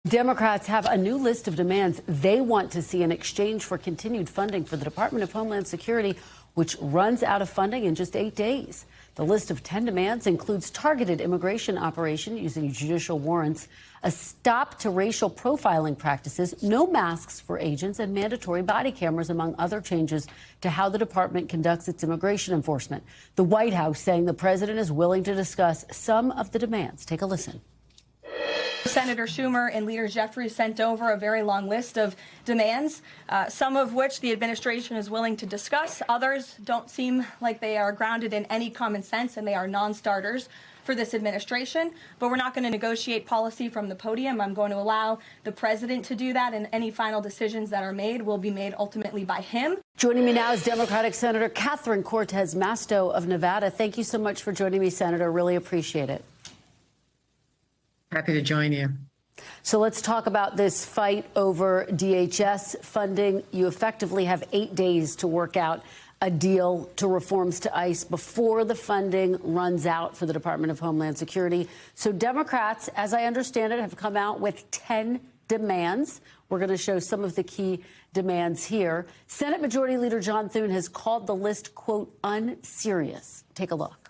Democrats have a new list of demands they want to see in exchange for continued funding for the Department of Homeland Security, which runs out of funding in just 8 days. The list of 10 demands includes targeted immigration operation using judicial warrants, a stop to racial profiling practices, no masks for agents, and mandatory body cameras, among other changes to how the department conducts its immigration enforcement. The White House saying the president is willing to discuss some of the demands. Take a listen. Senator Schumer and Leader Jeffries sent over a very long list of demands, some of which the administration is willing to discuss. Others don't seem like they are grounded in any common sense, and they are non-starters for this administration. But we're not going to negotiate policy from the podium. I'm going to allow the president to do that, and any final decisions that are made will be made ultimately by him. Joining me now is Democratic Senator Catherine Cortez Masto of Nevada. Thank you so much for joining me, Senator. Really appreciate it. Happy to join you. So let's talk about this fight over DHS funding. You effectively have 8 days to work out a deal to reforms to ICE before the funding runs out for the Department of Homeland Security. So Democrats, as I understand it, have come out with 10 demands. We're going to show some of the key demands here. Senate Majority Leader John Thune has called the list, quote, unserious. Take a look.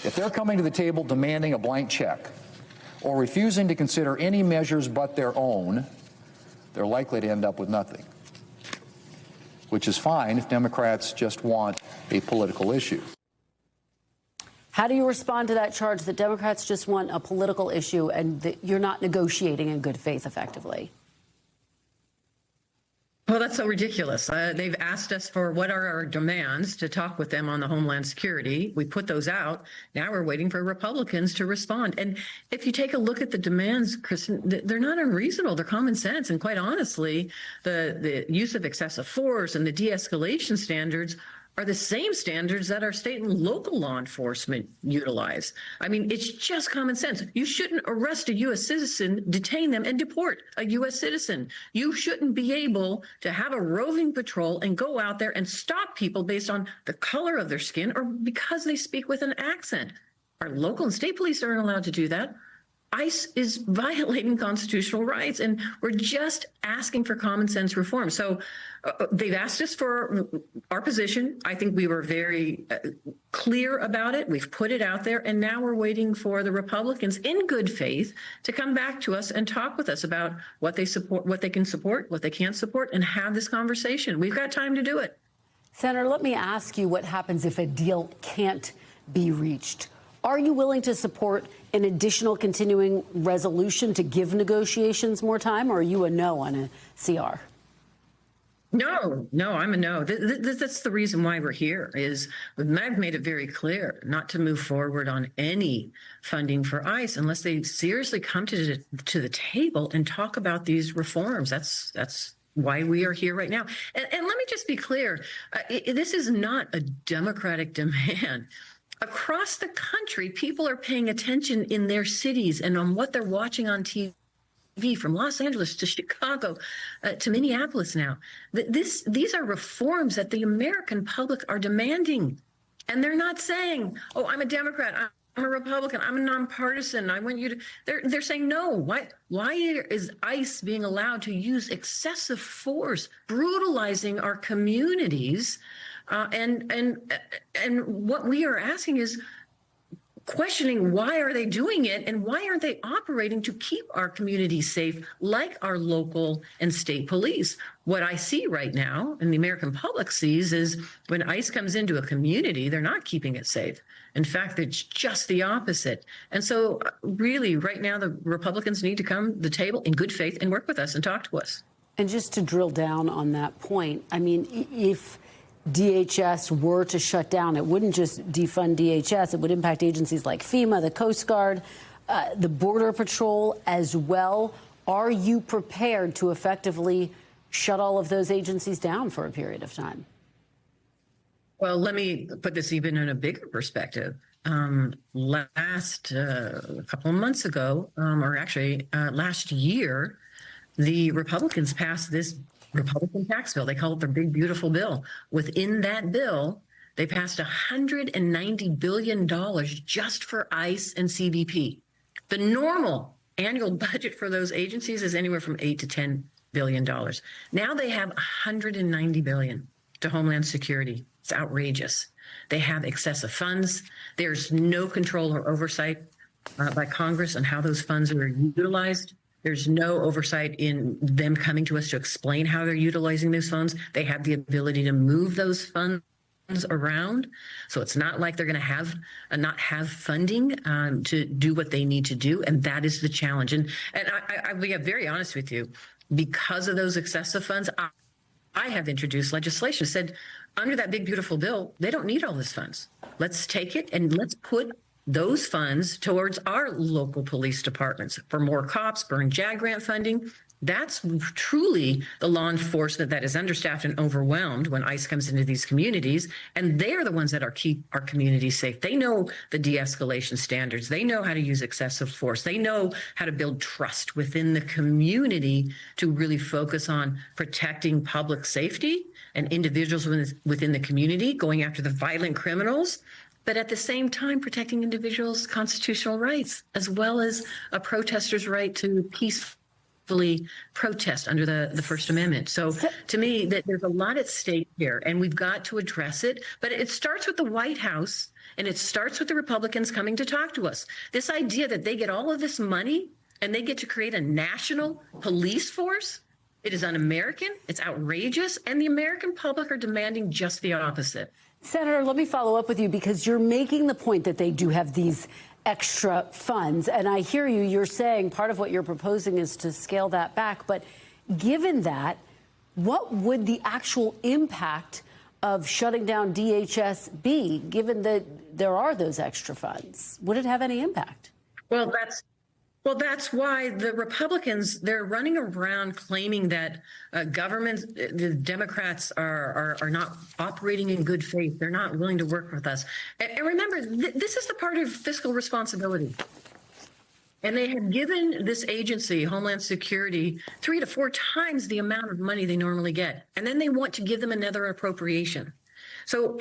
If they're coming to the table demanding a blank check or refusing to consider any measures but their own, they're likely to end up with nothing, which is fine if Democrats just want a political issue. How do you respond to that charge that Democrats just want a political issue and that you're not negotiating in good faith effectively? Well, that's so ridiculous. They've asked us for what are our demands to talk with them on the Homeland Security. We put those out. Now we're waiting for Republicans to respond. And if you take a look at the demands, Kristen, they're not unreasonable. They're common sense. And quite honestly, the use of excessive force and the de-escalation standards are the same standards that our state and local law enforcement utilize. I mean, it's just common sense. You shouldn't arrest a U.S. citizen, detain them, and deport a U.S. citizen. You shouldn't be able to have a roving patrol and go out there and stop people based on the color of their skin or because they speak with an accent. Our local and state police aren't allowed to do that. ICE is violating constitutional rights, and we're just asking for common sense reform. So they've asked us for our position. I think we were very clear about it. We've put it out there, and now we're waiting for the Republicans in good faith to come back to us and talk with us about what they support, what they can support, what they can't support, and have this conversation. We've got time to do it. Senator, let me ask you what happens if a deal can't be reached. Are you willing to support an additional continuing resolution to give negotiations more time, or are you a no on a CR? No, I'm a no. That's the reason why we're here. Is I've made it very clear not to move forward on any funding for ICE unless they seriously come to the table and talk about these reforms. That's why we are here right now. And let me just be clear. This is not a Democratic demand. Across the country, people are paying attention in their cities and on what they're watching on TV, from Los Angeles to Chicago to Minneapolis now. These are reforms that the American public are demanding. And they're not saying, oh, I'm a Democrat, I'm a Republican, I'm a nonpartisan, I want you to. They're saying, no, why is ICE being allowed to use excessive force, brutalizing our communities? And what we are asking is questioning why are they doing it and why aren't they operating to keep our communities safe like our local and state police? What I see right now and the American public sees is when ICE comes into a community, they're not keeping it safe. In fact, it's just the opposite. And so really right now, the Republicans need to come to the table in good faith and work with us and talk to us. And just to drill down on that point, I mean, if DHS were to shut down, it wouldn't just defund DHS. It would impact agencies like FEMA, the Coast Guard, the Border Patrol as well. Are you prepared to effectively shut all of those agencies down for a period of time? Well, let me put this even in a bigger perspective. Last a couple of months ago, or actually last year, the Republicans passed this Republican tax bill. They call it the big, beautiful bill. Within that bill, they passed $190 billion just for ICE and CBP. The normal annual budget for those agencies is anywhere from $8 to $10 billion. Now they have $190 billion to Homeland Security. It's outrageous. They have excessive funds. There's no control or oversight by Congress on how those funds are utilized. There's no oversight in them coming to us to explain how they're utilizing those funds. They have the ability to move those funds around. So it's not like they're going to have not have funding to do what they need to do. And that is the challenge. And I'll be very honest with you, because of those excessive funds, I have introduced legislation that said under that big, beautiful bill, they don't need all this funds. Let's take it and let's put those funds towards our local police departments for more cops, burn JAG grant funding. That's truly the law enforcement that is understaffed and overwhelmed when ICE comes into these communities. And they're the ones that are keep our communities safe. They know the de-escalation standards. They know how to use excessive force. They know how to build trust within the community to really focus on protecting public safety and individuals within the community, going after the violent criminals, but at the same time protecting individuals' constitutional rights, as well as a protester's right to peacefully protest under the First Amendment. So to me, that there's a lot at stake here, and we've got to address it. But it starts with the White House, and it starts with the Republicans coming to talk to us. This idea that they get all of this money and they get to create a national police force, it is un-American, it's outrageous, and the American public are demanding just the opposite. Senator, let me follow up with you, because you're making the point that they do have these extra funds. And I hear you, you're saying part of what you're proposing is to scale that back. But given that, what would the actual impact of shutting down DHS be, given that there are those extra funds? Would it have any impact? Well, that's why the Republicans, they're running around claiming that the Democrats are not operating in good faith. They're not willing to work with us. And remember, this is the part of fiscal responsibility. And they have given this agency, Homeland Security, 3 to 4 times the amount of money they normally get. And then they want to give them another appropriation. So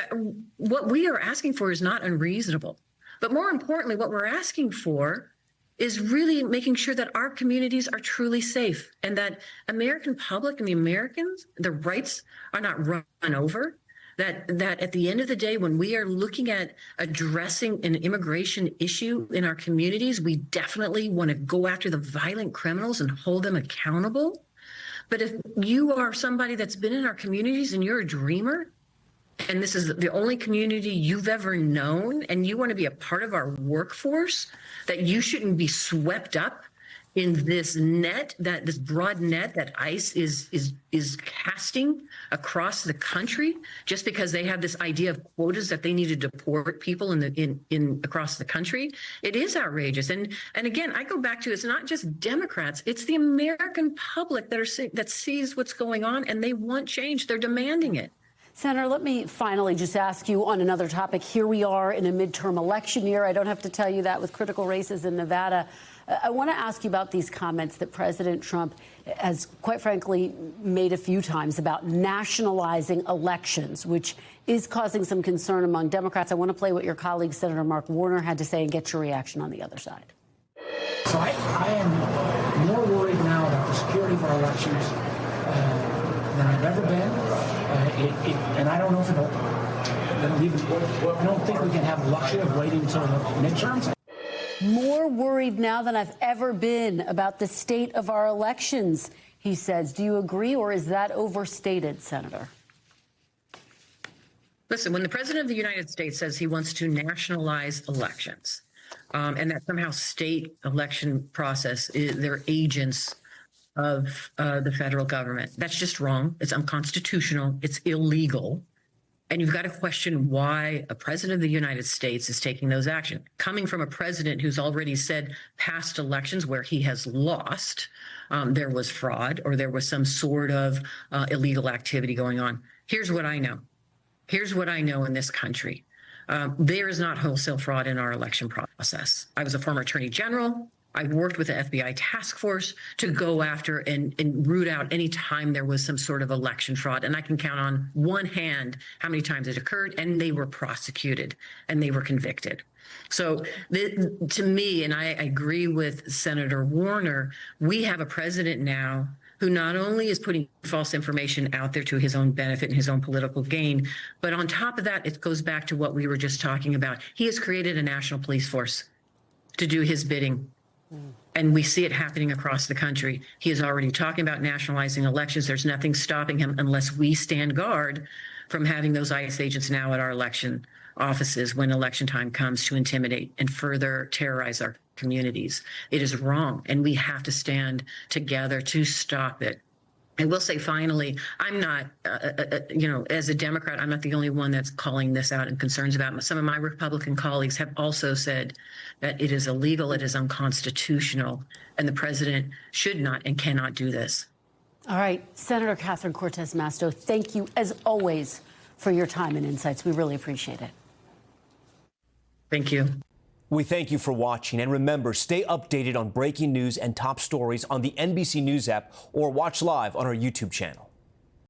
what we are asking for is not unreasonable. But more importantly, what we're asking for is really making sure that our communities are truly safe, and that American public and the Americans, their rights are not run over, that at the end of the day, when we are looking at addressing an immigration issue in our communities, we definitely want to go after the violent criminals and hold them accountable. But if you are somebody that's been in our communities and you're a dreamer, and this is the only community you've ever known, and you want to be a part of our workforce, that you shouldn't be swept up in this net, that this broad net that ICE is casting across the country, just because they have this idea of quotas that they need to deport people in across the country. It is outrageous. And again, I go back to, it's not just Democrats, it's the American public that sees what's going on, and they want change. They're demanding it. Senator, let me finally just ask you on another topic. Here we are in a midterm election year. I don't have to tell you that, with critical races in Nevada. I want to ask you about these comments that President Trump has, quite frankly, made a few times about nationalizing elections, which is causing some concern among Democrats. I want to play what your colleague, Senator Mark Warner, had to say and get your reaction on the other side. So I am more worried now about the security of our elections than I've ever been. And I don't know if I don't think we can have the luxury of waiting until the midterms. More worried now than I've ever been about the state of our elections, he says. Do you agree, or is that overstated, Senator? Listen, when the president of the United States says he wants to nationalize elections, and that somehow state election process, they're agents of the federal government, that's just wrong. It's unconstitutional. It's illegal. And you've got to question why a president of the United States is taking those actions. Coming from a president who's already said past elections where he has lost, there was fraud or there was some sort of illegal activity going on. Here's what I know. Here's what I know in this country. There is not wholesale fraud in our election process. I was a former attorney general. I worked with the FBI task force to go after and root out any time there was some sort of election fraud. And I can count on one hand how many times it occurred, and they were prosecuted and they were convicted. So to me, and I agree with Senator Warner, we have a president now who not only is putting false information out there to his own benefit and his own political gain, but on top of that, it goes back to what we were just talking about. He has created a national police force to do his bidding. And we see it happening across the country. He is already talking about nationalizing elections. There's nothing stopping him unless we stand guard from having those ICE agents now at our election offices when election time comes to intimidate and further terrorize our communities. It is wrong, and we have to stand together to stop it. I will say, finally, I'm not, as a Democrat, I'm not the only one that's calling this out and concerns about it. Some of my Republican colleagues have also said that it is illegal, it is unconstitutional, and the president should not and cannot do this. All right, Senator Catherine Cortez Masto, thank you, as always, for your time and insights. We really appreciate it. Thank you. We thank you for watching, and remember, stay updated on breaking news and top stories on the NBC News app or watch live on our YouTube channel.